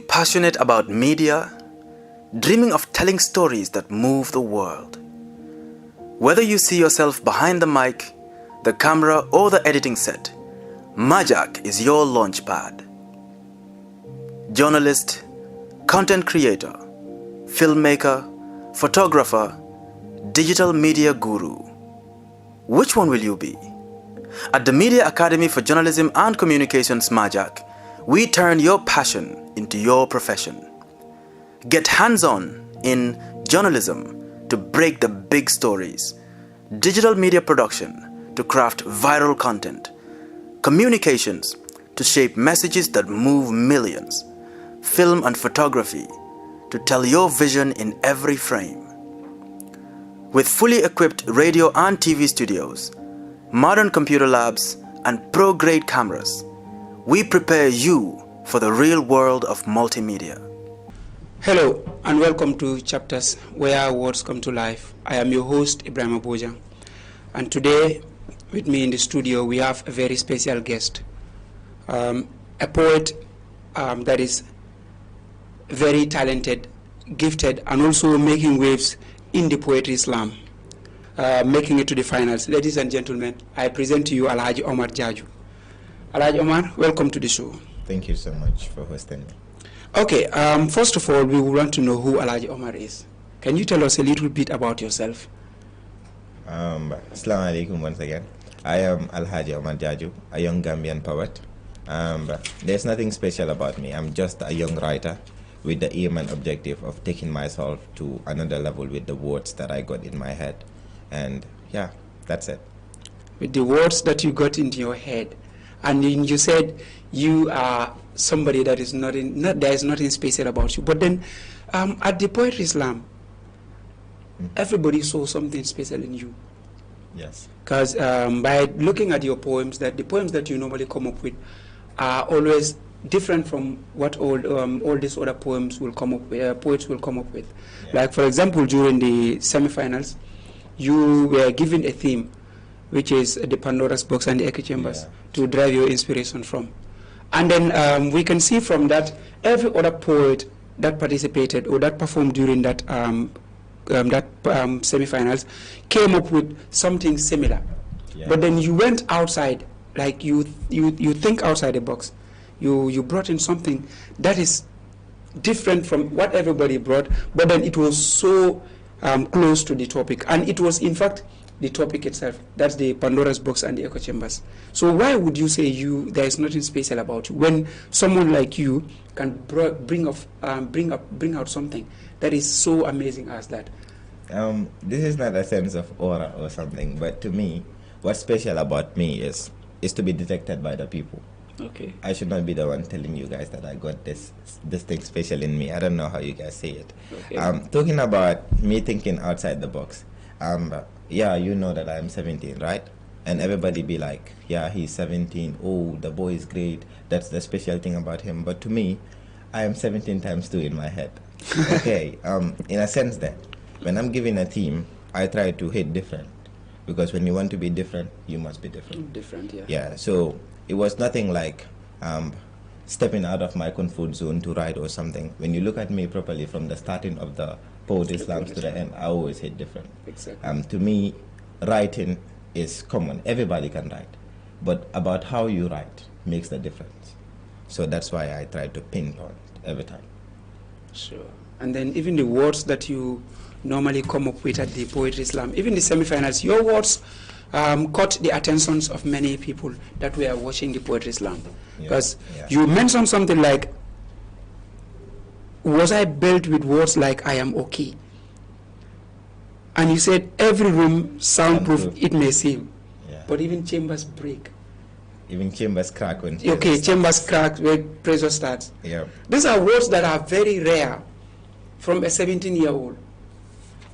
Passionate about media, dreaming of telling stories that move the world. Whether you see yourself behind the mic, the camera, or the editing set, Majak is your launchpad. Journalist, content creator, filmmaker, photographer, digital media guru. Which one will you be? At the Media Academy for Journalism and Communications, Majak, we turn your passion into your profession. Get hands-on in journalism to break the big stories, digital media production to craft viral content, communications to shape messages that move millions, film and photography to tell your vision in every frame. With fully equipped radio and TV studios, modern computer labs, and pro-grade cameras, we prepare you for the real world of multimedia. Hello and welcome to Chapters Where Our Words Come to Life. I am your host, Ebrima Bojang. And today, with me in the studio, we have a very special guest, a poet that is very talented, gifted, and also making waves in the poetry slam, making it to the finals. Ladies and gentlemen, I present to you Alhaji Omar Jaju. Alhaji Omar, welcome to the show. Thank you so much for hosting me. Okay, first of all, we want to know who Alhaji Omar is. Can you tell us a little bit about yourself? Assalamu alaikum once again. I am Alhaji Omar Jaju, a young Gambian poet. There's nothing special about me. I'm just a young writer with the aim and objective of taking myself to another level with the words that I got in my head. And yeah, that's it. With the words that you got into your head, and you said you are somebody that is there is nothing special about you. But then at the Poetry Slam, everybody saw something special in you. Yes. Because by looking at your poems, that the poems that you normally come up with are always different from what all these other poems will come up with, poets will come up with. Yeah. Like, for example, during the semifinals, you were given a theme, which is the Pandora's box and the echo chambers, to drive your inspiration from. And then we can see from that every other poet that participated or that performed during that semifinals came up with something similar. Yeah. But then you went outside, like you think outside the box. You brought in something that is different from what everybody brought, but then it was so close to the topic. And it was, in fact, the topic itself. That's the Pandora's box and the echo chambers. So why would you say there is nothing special about you when someone like you can bring out something that is so amazing as that? This is not a sense of aura or something, but to me, what's special about me is to be detected by the people. Okay. I should not be the one telling you guys that I got this thing special in me. I don't know how you guys say it. Okay. Talking about me thinking outside the box. Yeah, you know that I'm 17, right? And everybody be like, yeah, he's 17. Oh, the boy is great. That's the special thing about him. But to me, I am 17 times 2 in my head. Okay. In a sense that when I'm given a theme, I try to hit different. Because when you want to be different, you must be different. Different, yeah. Yeah, so it was nothing like stepping out of my comfort zone to write or something. When you look at me properly from the starting of the Poetry Slams to the end, I always hit different. Exactly. To me, writing is common. Everybody can write. But about how you write makes the difference. So that's why I try to pinpoint every time. Sure. And then even the words that you normally come up with at the Poetry Slam, even the semifinals, your words caught the attentions of many people that were watching the Poetry Slam. Because you mentioned something like, was I built with words like I am okay? And you said every room soundproof it may seem, but even chambers break. Even chambers crack when chambers crack when pressure starts. Yeah. These are words that are very rare from a 17-year-old.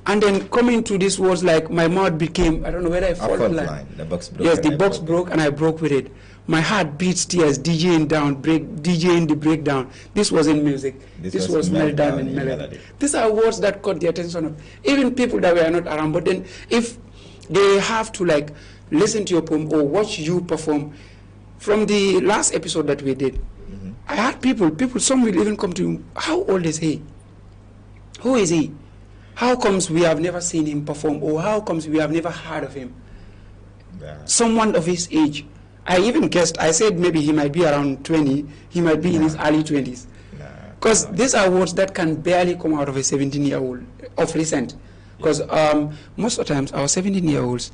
And then coming to these words like my mouth became, I don't know whether I fall in line. The box broke. Yes, the box broke and I broke with it. My heart beats tears, DJing the breakdown. This wasn't music. This was meltdown in melody. These are words that caught the attention of even people that were not around. But then if they have to like listen to your poem or watch you perform, from the last episode that we did, I had people, some will even come to me, how old is he? Who is he? How comes we have never seen him perform, or how comes we have never heard of him? Yeah. Someone of his age. I even guessed, I said maybe he might be around 20, he might be in his early 20s. Because these are words that can barely come out of a 17-year-old of recent. Because most of the times our 17-year-olds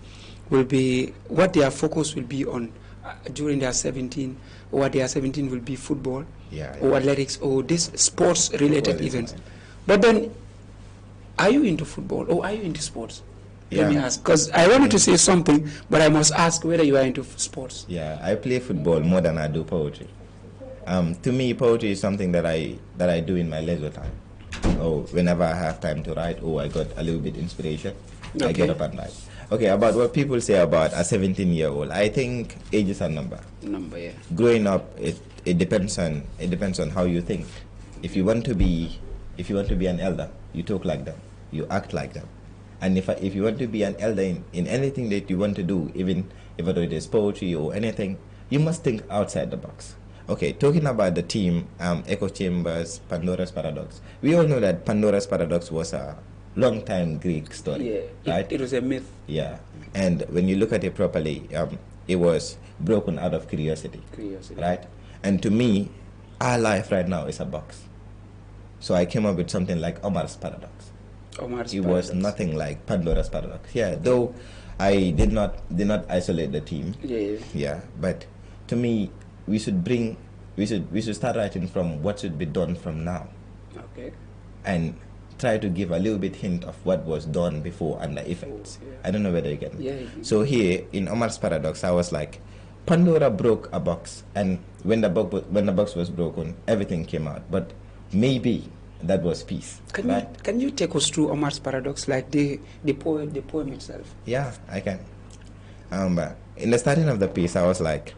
will be, what their focus will be on during their 17, or what their 17 will be football, or athletics, or this sports-related events. But then, are you into football, or are you into sports? Let me ask, because I wanted to say something, but I must ask whether you are into sports. Yeah, I play football more than I do poetry. To me, poetry is something that I do in my leisure time. Or whenever I have time to write, or I got a little bit inspiration, I get up and write. Okay, about what people say about a 17-year-old, I think age is a number. Yeah. Growing up, it depends on how you think. If you want to be an elder, you talk like them, you act like them. And if you want to be an elder in anything that you want to do, even if it is poetry or anything, you must think outside the box. Okay, talking about the team, Echo Chambers, Pandora's Paradox. We all know that Pandora's Paradox was a long-time Greek story, right? It was a myth. Yeah, and when you look at it properly, it was broken out of curiosity, right? And to me, our life right now is a box. So I came up with something like Omar's Paradox. It was nothing like Pandora's Paradox. Yeah, though I did not isolate the team. Yeah, but to me, we should start writing from what should be done from now. Okay. And try to give a little bit hint of what was done before and the effects. I don't know whether you get me. So here in Omar's Paradox, I was like, Pandora broke a box, and when the box was broken, everything came out. But maybe that was peace. Can you take us through Omar's Paradox, like the poem itself? Yeah, I can. In the starting of the piece, I was like,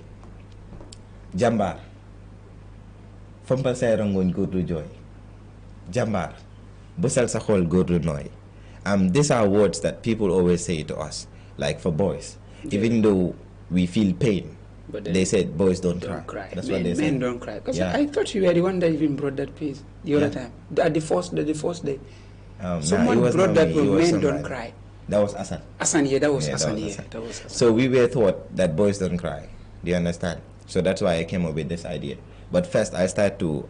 Jambar, fompal say rongoñ góorlu joy. Jambar, busal sa xol góorlu noy. These are words that people always say to us, like for boys. Even though we feel pain, but they said boys don't cry. That's what they said. Men don't cry. Because I thought you were the one that even brought that piece the other time. At the first day. Someone brought that one, men don't cry. That was Asan. That was Asan. So we were taught that boys don't cry. Do you understand? So that's why I came up with this idea. But first I tried to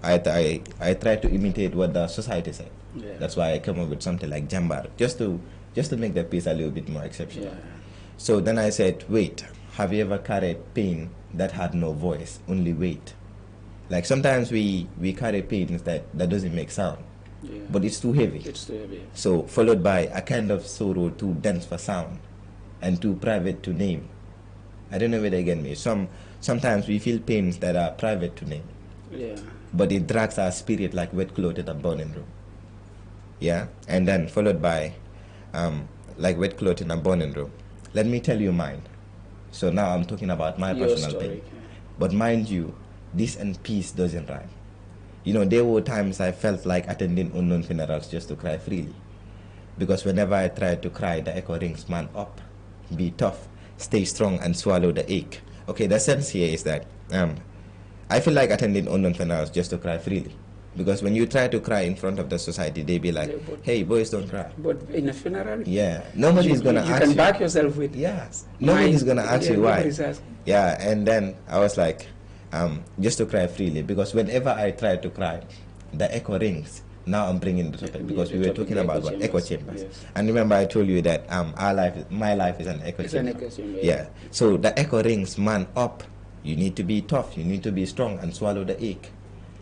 imitate what the society said. That's why I came up with something like Jambar, just to make the piece a little bit more exceptional. So then I said, wait, have you ever carried pain that had no voice, only weight? Like sometimes we carry pains that doesn't make sound, but it's too heavy. So followed by a kind of sorrow too dense for sound and too private to name. I don't know whether you get me. Sometimes we feel pains that are private to name. But it drags our spirit like wet cloth in a burning room. And then followed by like wet cloth in a burning room. Let me tell you mine. So now I'm talking about my personal pain. But mind you, this and peace doesn't rhyme. You know, there were times I felt like attending unknown funerals just to cry freely. Because whenever I tried to cry, the echo rings, man up, be tough, stay strong and swallow the ache. Okay, the sense here is that I feel like attending unknown funerals just to cry freely. Because when you try to cry in front of the society, they be like, hey, boys don't cry. But in a funeral? Nobody's going to ask you. You can back yourself with. Nobody's going to ask you why. And then I was like, just to cry freely. Because whenever I try to cry, the echo rings. Now I'm bringing the topic because we were talking about what echo chambers. And remember I told you that my life is an echo chamber. So the echo rings, man up. You need to be tough. You need to be strong and swallow the ache.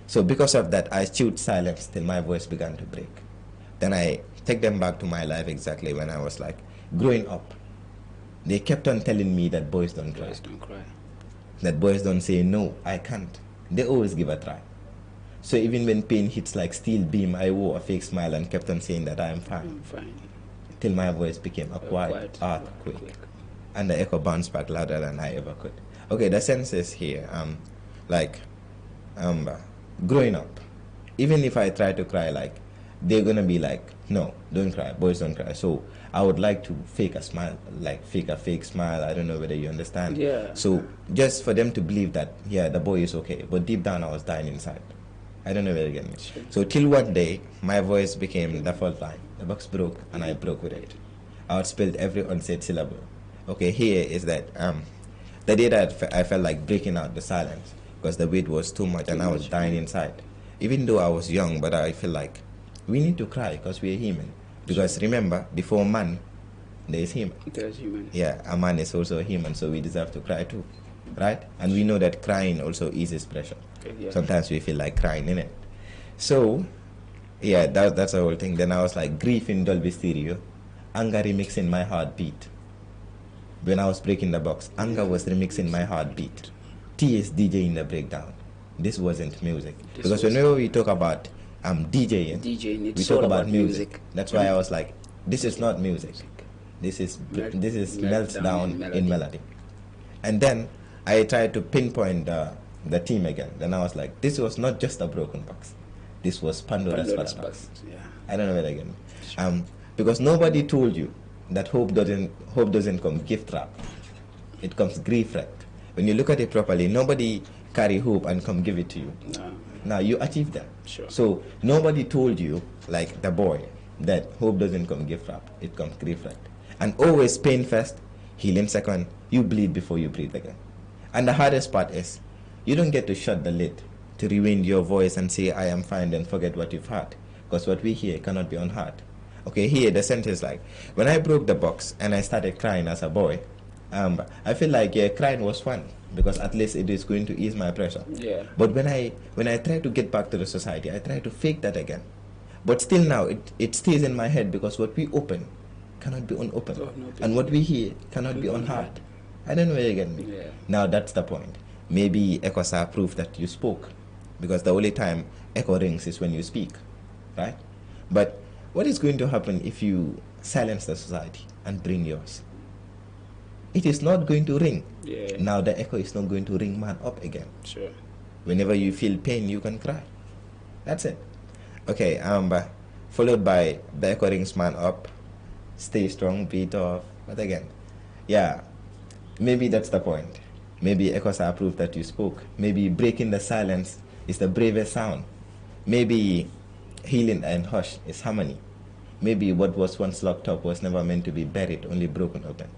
So because of that, I chewed silence till my voice began to break. Then I take them back to my life exactly when I was like growing up. They kept on telling me that boys don't cry. That boys don't say, no, I can't. They always give a try. So even when pain hits like steel beam, I wore a fake smile and kept on saying that I am fine. Till my voice became a quiet earthquake. And the echo bounced back louder than I ever could. Okay, the sense is here. Growing up, even if I try to cry, like they're gonna be like, No, don't cry. Boys don't cry. So I would like to fake a smile, like fake a fake smile. I don't know whether you understand. Yeah. So just for them to believe that, yeah, the boy is okay. But deep down, I was dying inside. I don't know whether you get me. Sure. So till one day, my voice became the fault line. The box broke, and I broke with it. I outspelled every unsaid syllable. Okay, here is that the day that I felt like breaking out the silence because the weight was too much and I was dying inside. Even though I was young, but I feel like we need to cry because we are human. Because remember, before man, there is human. There's human. Yeah, a man is also a human, so we deserve to cry too, right? And we know that crying also eases pressure. Yeah. Sometimes we feel like crying, innit? So, yeah, that's the whole thing. Then I was like, grief in Dolby Stereo, anger remixing my heartbeat. When I was breaking the box, anger was remixing my heartbeat. TS DJ in the breakdown. This wasn't music. Because whenever we talk about DJing, we talk about music. That's why I was like, this is not music. This is melts down in melody. And then I tried to pinpoint the team again. Then I was like, this was not just a broken box. This was Pandora's box. Yeah. I don't know where again. Because nobody told you that hope doesn't come gift wrapped. It comes grief wrapped. When you look at it properly, nobody carry hope and come give it to you. No. Now you achieve that. Sure. So nobody told you, like the boy, that hope doesn't come gift wrapped. It comes grief wrapped. And always pain first, healing second. You bleed before you breathe again. And the hardest part is, you don't get to shut the lid to rewind your voice and say, I am fine, and forget what you've heard. Because what we hear cannot be unheard. Okay, here the sentence like, when I broke the box and I started crying as a boy, I feel like crying was fun because at least it is going to ease my pressure. Yeah. But when I try to get back to the society, I try to fake that again. But still now, it stays in my head because what we open cannot be unopened. And what we hear cannot be unheard. I don't know where you get me. Yeah. Now that's the point. Maybe echoes are proof that you spoke. Because the only time echo rings is when you speak. Right? But what is going to happen if you silence the society and bring yours? It is not going to ring. Yeah. Now the echo is not going to ring man up again. Sure. Whenever you feel pain, you can cry. That's it. Okay, followed by the echo rings man up, stay strong, beat off. But again, yeah, maybe that's the point. Maybe echoes are proof that you spoke. Maybe breaking the silence is the bravest sound. Maybe healing and hush is harmony. Maybe what was once locked up was never meant to be buried, only broken open.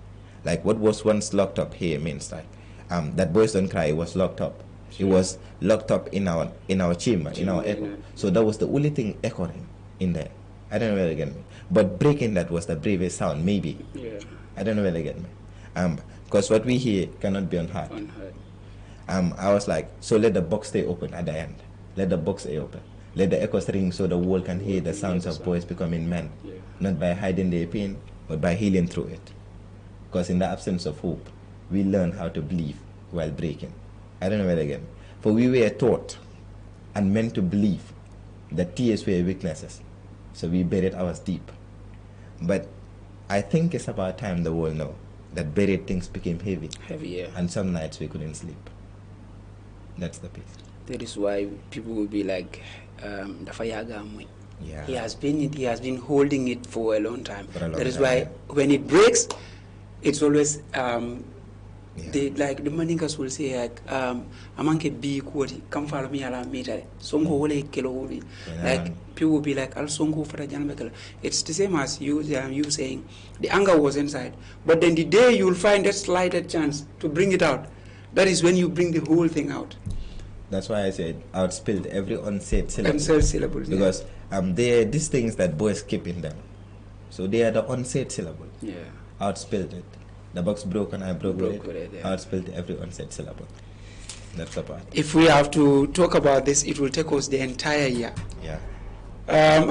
Like what was once locked up here means like that boys don't cry was locked up. Sure. It was locked up in our chamber, in our echo. So that was the only thing echoing in there. I don't know where they get me. But breaking that was the bravest sound, maybe. Yeah. I don't know where they get me. Because what we hear cannot be unheard. I was like, so let the box stay open at the end. Let the box stay open. Let the echoes ring so the world can hear the sounds of boys becoming men. Yeah. Not by hiding their pain, but by healing through it. Because in the absence of hope, we learn how to believe while breaking. I don't know where again. For we were taught and meant to believe that tears were weaknesses. So we buried ours deep. But I think it's about time the world know that buried things became heavy. Heavy, yeah. And some nights we couldn't sleep. That's the piece. That is why people will be like, yeah. He has been holding it for a long time. That is why when it breaks, it's always they like the Mandinkas will say like amanke bi kwoti come follow me ala meter songo wole kelo like people will be like al songo for the. It's the same as you saying the anger was inside, but then the day you will find that slighted chance to bring it out, that is when you bring the whole thing out. That's why I said outspilled every unsaid syllable. Unsaid syllables. Because they are these things that boys keep in them. So they are the unsaid syllable. Yeah. Outspilled it. The box broke and I broke with it. Yeah. Outspilled every unsaid syllable. That's the part. If we have to talk about this, it will take us the entire year. Yeah.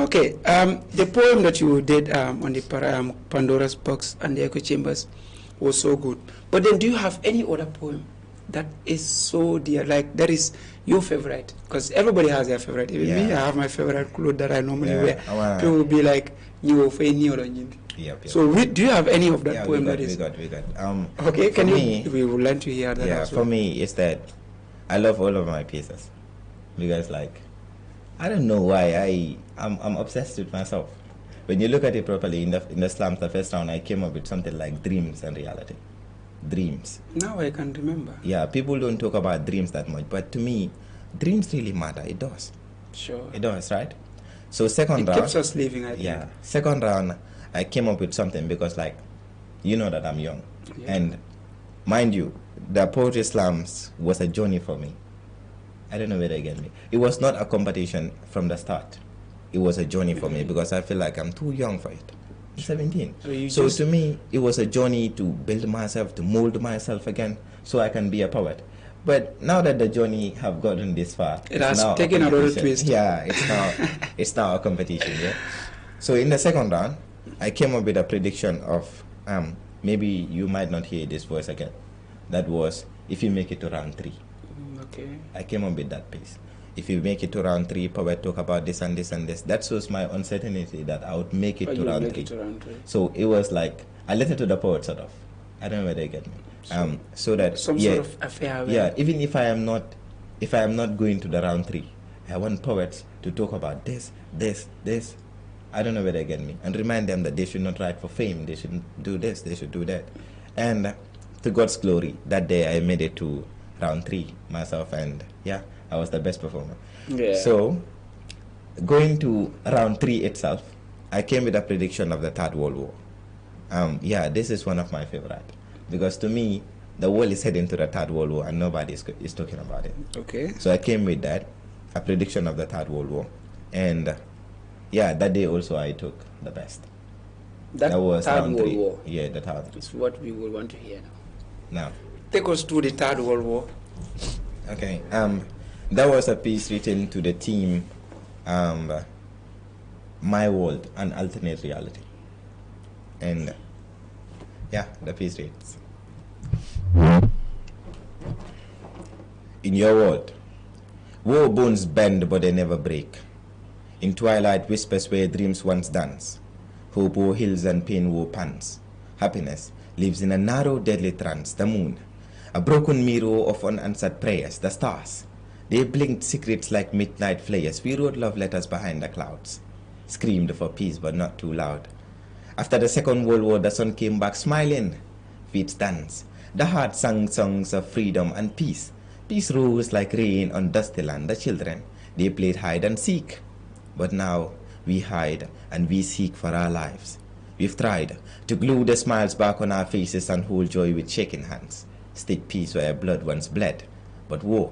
Okay. The poem that you did on the Pandora's box and the echo chambers was so good. But then, do you have any other poem that is so dear, like that is your favorite? Because everybody has their favorite. Even me, I have my favorite clothes that I normally wear. People will be like, "You for any or Yep. So, do you have any of that poem? We got. Okay, can you? We would like to hear that. Yeah, as well. for me, it's that I love all of my pieces because, like, I don't know why I'm obsessed with myself. when you look at it properly, in the slums, the first round, I came up with something like dreams and reality. Dreams. Now I can remember. Yeah, people don't talk about dreams that much, but to me, dreams really matter. It does. Sure. It does, right? So second round. It keeps us living, I think. Yeah. Second round, I came up with something because, like, you know that I'm young. Yeah. And mind you, the poetry slams was a journey for me. I don't know whether you get me. It was not a competition from the start. It was a journey for me because I feel like I'm too young for it. I'm 17. So to me, it was a journey to build myself, to mold myself again so I can be a poet. But now that the journey have gotten this far, it has taken a little twist. Yeah, it's now a competition. Yeah. So in the second round, I came up with a prediction of maybe you might not hear this voice again. That was if you make it to round 3. Okay. I came up with that piece. If you make it to round 3, poet talk about this and this and this. That shows my uncertainty that I would make it to round 3. So it was like I let it to the poet sort of. I don't know whether you get me. So that some sort of affair. Yeah, even if I am not going to the round 3, I want poets to talk about this. I don't know whether they get me, and remind them that they should not write for fame. They shouldn't do this. They should do that. And to God's glory, that day I made it to round 3 myself, and yeah, I was the best performer. Yeah. So going to round 3 itself, I came with a prediction of the Third World War. Yeah, this is one of my favorite. Because to me, the world is heading to the Third World War and nobody is talking about it. Okay. So I came with that, a prediction of the Third World War. And yeah, that day also I took the best. That was Third round World 3. War. Yeah, the third. It's what we will want to hear now. Now. Take us to the Third World War. Okay. That was a piece written to the theme, My World, an Alternate Reality. And yeah, the piece reads. In your world, war bones bend but they never break. In twilight whispers where dreams once dance. Hope wore hills and pain wore pants. Happiness lives in a narrow deadly trance. The moon, a broken mirror of unanswered prayers. The stars, they blinked secrets like midnight flares. We wrote love letters behind the clouds. Screamed for peace but not too loud. After the Second World War, the sun came back smiling. Feet danced. The heart sang songs of freedom and peace. Peace rose like rain on dusty land. The children, they played hide and seek. But now we hide and we seek for our lives. We've tried to glue the smiles back on our faces and hold joy with shaking hands. Stick peace where blood once bled. But war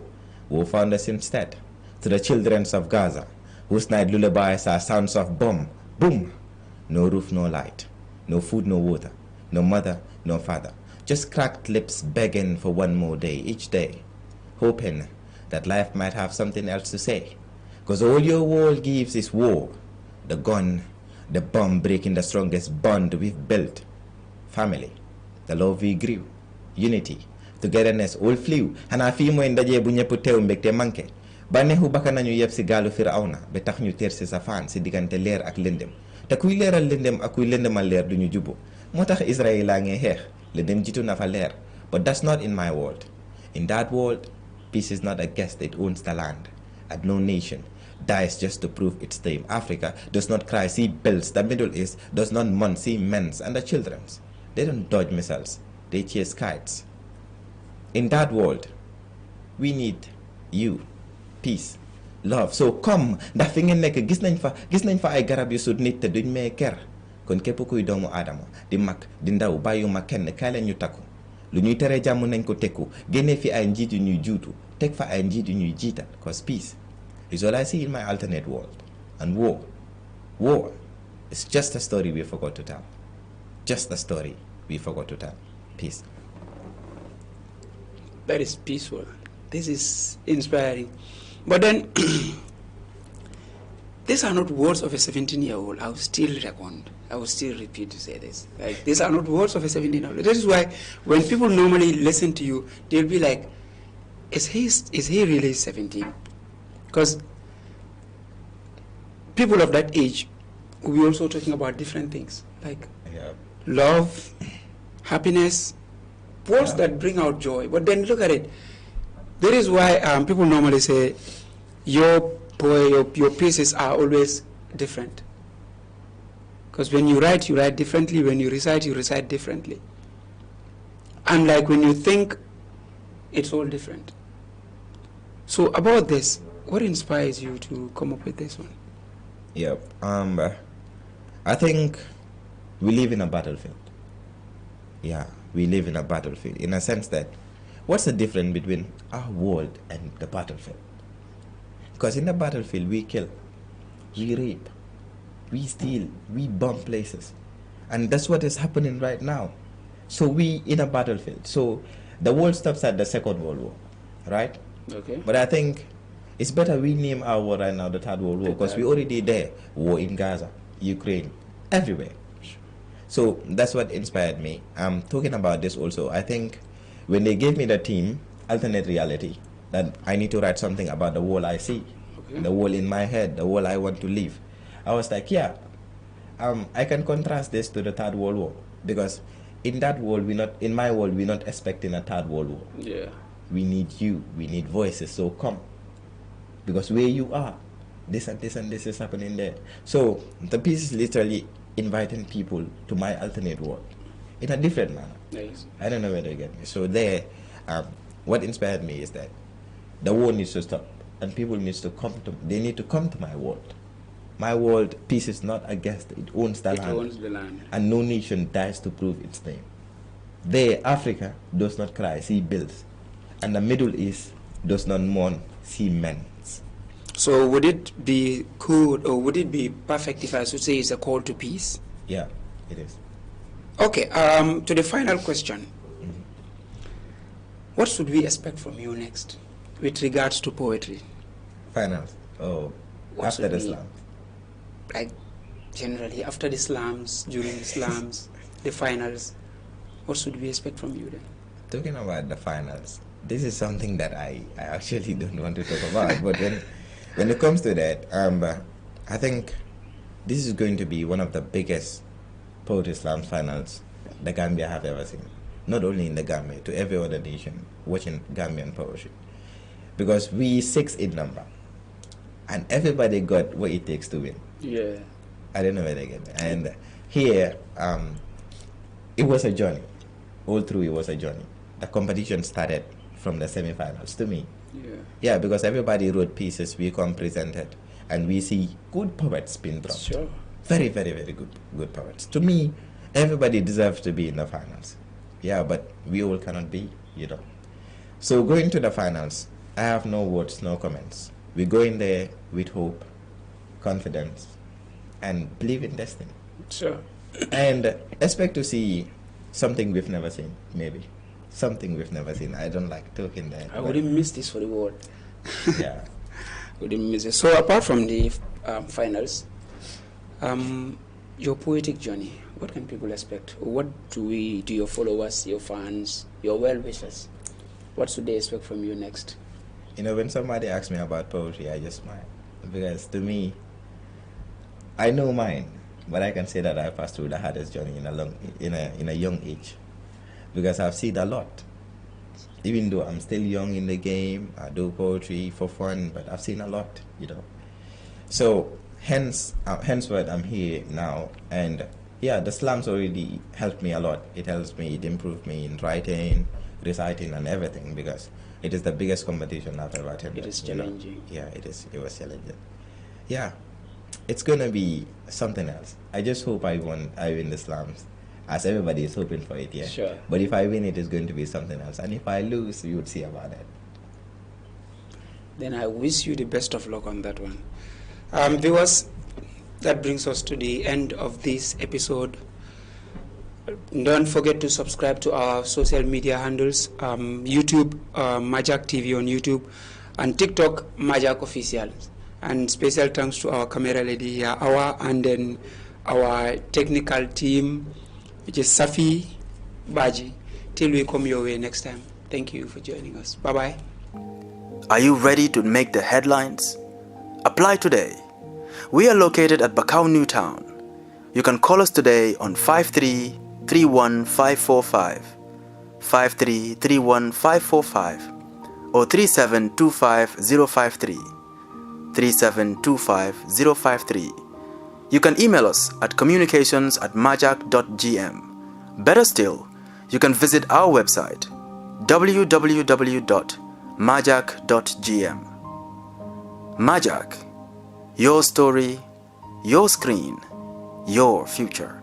found us instead. To the children of Gaza, whose night lullabies are sounds of bomb, boom. No roof, no light. No food, no water. No mother, no father. Just cracked lips begging for one more day, each day. Hoping that life might have something else to say. Because all your world gives is war. The gun, the bomb breaking the strongest bond we've built. Family, the love we grew. Unity, togetherness all flew. Hana fi moy ndaje bu ñepp teew mbekté manké. Baneexu bakkan nañu yeb ci galu Firawna ba tax ñu ter ci safaan ci digante leer ak lëndëm. Te kuy leeral lëndëm ak kuy lëndëmal leer duñu jubbo. Motax Israël la ngi xeex, lëndëm jitu na fa leer. But that's not in my world. In that world, peace is not a guest, it owns the land. And no nation dies just to prove its claim. Africa does not cry, see bells. The Middle East does not mourn, see men's and the children's. They don't dodge missiles, they chase kites. In that world, we need you, peace, love. So come, ndax fi ngeen nekk gis nañ fa ay garab yu sut nit te duñ may ker. Kon képp kuy doomu aadama di mag di ndaw bàyyuma kenn kaay leen ñu takku. Lu ñuy tere jàmm nañ ko tekku génne fi ay njiit yu ñuy juutu teg fa ay njiit yu ñuy jiital. Cause peace is all I see in my alternate world. And war is just a story we forgot to tell. Just a story we forgot to tell. Peace. That is peaceful. This is inspiring. But then, these are not words of a 17-year-old. I will still recommend. I will still repeat to say this. Like, these are not words of a 17-year-old. That is why when people normally listen to you, they'll be like, is he really 17? Because people of that age will be also talking about different things, like love, happiness, words that bring out joy. But then look at it. That is why people normally say, your pieces are always different. Because when you write differently. When you recite differently. And like when you think, it's all different. So about this, what inspires you to come up with this one? Yep. I think we live in a battlefield. Yeah, we live in a battlefield in a sense that what's the difference between our world and the battlefield? Because in the battlefield we kill, we rape, we steal, we bomb places. And that's what is happening right now. So we in a battlefield. So the world stops at the Second World War, right? Okay. But I think it's better we name our war right now the Third World War, because we already there. War in Gaza, Ukraine, everywhere. So that's what inspired me. I'm talking about this also. I think when they gave me the theme, alternate reality, that I need to write something about the world I see, the world in my head, the world I want to live. I was like, yeah, I can contrast this to the Third World War, because in that world, in my world, we're not expecting a Third World War. Yeah. We need you, we need voices, so come. Because where you are, this and this and this is happening there. So the piece is literally inviting people to my alternate world in a different manner. Nice. I don't know where they get me. So there, what inspired me is that the war needs to stop, and people need to come to my world. My world, peace is not a guest, it owns the land. It owns the land. And no nation dies to prove its name. There, Africa does not cry, see builds. And the Middle East does not mourn, see mends. So would it be good, or would it be perfect if I should say it's a call to peace? Yeah, it is. Okay, to the final question. What should we expect from you next with regards to poetry? Finals. Oh, What after should the we- slam. Like, generally, after the slams, during the slams, the finals, what should we expect from you then? Talking about the finals, this is something that I actually don't want to talk about. But when it comes to that, I think this is going to be one of the biggest Poetry Slam finals the Gambia have ever seen. Not only in the Gambia, to every other nation watching Gambian poetry. Because we 6 in number. And everybody got what it takes to win. Yeah. I don't know where they get it. And here, it was a journey. All through, it was a journey. The competition started from the semifinals to me. Yeah. Yeah, because everybody wrote pieces, we come presented, and we see good poets being dropped. Sure. Very, very, very good poets. To me, everybody deserves to be in the finals. Yeah, but we all cannot be, you know. So going to the finals, I have no words, no comments. We go in there with hope, confidence, and believe in destiny. Sure. And expect to see something we've never seen, maybe. Something we've never seen. I don't like talking that. I wouldn't miss this for the world. Yeah. Wouldn't miss it. So apart from the finals, your poetic journey, what can people expect? What do your followers, your fans, your well-wishers, what should they expect from you next? You know, when somebody asks me about poetry, I just smile. Because to me, I know mine, but I can say that I passed through the hardest journey in a young age. Because I've seen a lot. Even though I'm still young in the game, I do poetry for fun, but I've seen a lot, you know. So, hence what I'm here now. And yeah, the slams already helped me a lot. It helps me, it improved me in writing, reciting, and everything, because it is the biggest competition I've ever attended. It is you know. challenging. Yeah, it was challenging. Yeah, it's gonna be something else. I just hope I win the slams, as everybody is hoping for it, yeah. Sure. But if I win, it is going to be something else. And if I lose, we would see about that. Then I wish you the best of luck on that one. Viewers, that brings us to the end of this episode. Don't forget to subscribe to our social media handles, YouTube, Majak TV on YouTube, and TikTok, Majak Official. And special thanks to our camera lady here, and then our technical team, which is Safi Baji. Till we come your way next time. Thank you for joining us. Bye-bye. Are you ready to make the headlines? Apply today. We are located at Bakau Newtown. You can call us today on 53-31545, 53-31545, or 3725-053, 3725-053. You can email us at communications@majak.gm. Better still, you can visit our website www.majak.gm. Majak, your story, your screen, your future.